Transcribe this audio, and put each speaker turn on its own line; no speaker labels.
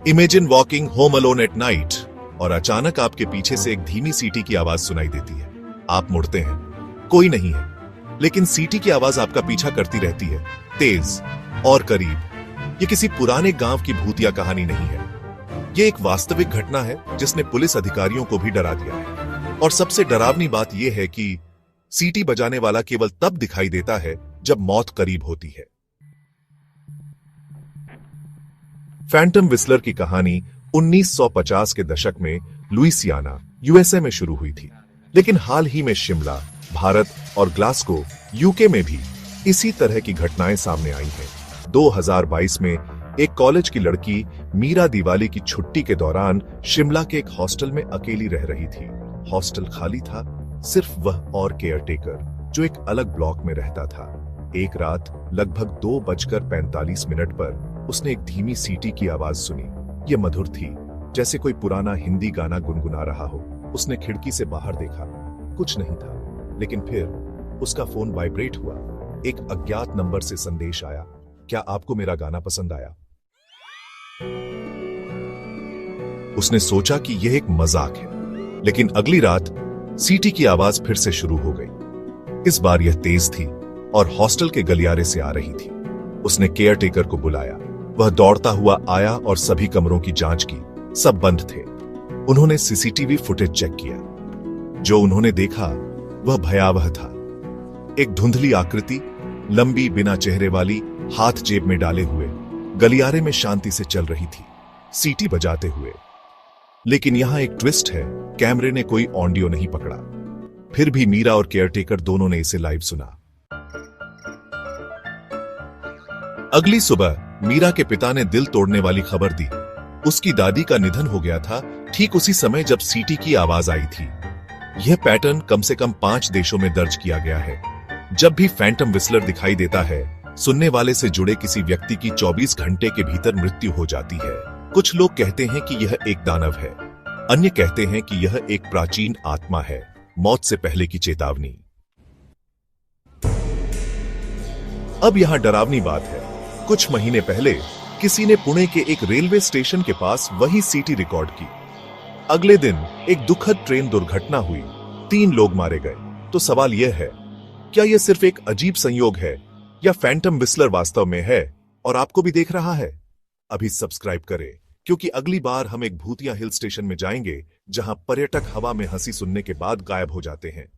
Imagine walking home alone at night और अचानक आपके पीछे से एक धीमी सीटी की आवाज सुनाई देती है। आप मुड़ते हैं, कोई नहीं है, लेकिन सीटी की आवाज आपका पीछा करती रहती है, तेज और करीब। ये किसी पुराने गांव की भूतिया कहानी नहीं है, ये एक वास्तविक घटना है जिसने पुलिस अधिकारियों को भी डरा दिया है। और सबसे डरावनी बात यह है कि सीटी बजाने वाला केवल तब दिखाई देता है जब मौत करीब होती है। फैंटम विस्लर की कहानी 1950 के दशक में लुइसियाना, यूएसए में शुरू हुई थी, लेकिन हाल ही में शिमला, भारत और ग्लासगो, यूके में भी इसी तरह की घटनाएं सामने आई हैं। 2022 में एक कॉलेज की लड़की मीरा दिवाली की छुट्टी के दौरान शिमला के एक हॉस्टल में अकेली रह रही थी। हॉस्टल खाली था, सिर्फ वह और केयरटेकर जो एक अलग ब्लॉक में रहता था। एक रात लगभग 2:45 पर उसने एक धीमी सीटी की आवाज सुनी। यह मधुर थी, जैसे कोई पुराना हिंदी गाना गुनगुना रहा हो। उसने खिड़की से बाहर देखा, कुछ नहीं था, लेकिन फिर उसका फोन वाइब्रेट हुआ। एक अज्ञात नंबर से संदेश आया, क्या आपको मेरा गाना पसंद आया? उसने सोचा कि यह एक मजाक है, लेकिन अगली रात सीटी की आवाज फिर से शुरू हो गई। इस बार यह तेज थी और हॉस्टल के गलियारे से आ रही थी। उसने केयरटेकर को बुलाया। वह दौड़ता हुआ आया और सभी कमरों की जांच की, सब बंद थे। उन्होंने सीसीटीवी फुटेज चेक किया। जो उन्होंने देखा वह भयावह था। एक धुंधली आकृति, लंबी, बिना चेहरे वाली, हाथ जेब में डाले हुए, गलियारे में शांति से चल रही थी, सीटी बजाते हुए। लेकिन यहां एक ट्विस्ट है, कैमरे ने कोई ऑडियो नहीं पकड़ा। फिर भी मीरा और केयरटेकर दोनों ने इसे लाइव सुना। अगली सुबह मीरा के पिता ने दिल तोड़ने वाली खबर दी। उसकी दादी का निधन हो गया था, ठीक उसी समय जब सीटी की आवाज आई थी। यह पैटर्न कम से कम 5 देशों में दर्ज किया गया है। जब भी फैंटम विस्लर दिखाई देता है, सुनने वाले से जुड़े किसी व्यक्ति की 24 घंटे के भीतर मृत्यु हो जाती है। कुछ लोग कहते हैं कि यह एक दानव है, अन्य कहते हैं कि यह एक प्राचीन आत्मा है, मौत से पहले की चेतावनी। अब यहां डरावनी बात है, कुछ महीने पहले किसी ने पुणे के एक रेलवे स्टेशन के पास वही सीटी रिकॉर्ड की। अगले दिन एक दुखद ट्रेन दुर्घटना हुई, 3 लोग मारे गए। तो सवाल यह है, क्या यह सिर्फ एक अजीब संयोग है या फैंटम विस्लर वास्तव में है और आपको भी देख रहा है? अभी सब्सक्राइब करें, क्योंकि अगली बार हम एक भूतिया हिल स्टेशन में जाएंगे जहां पर्यटक हवा में हंसी सुनने के बाद गायब हो जाते हैं।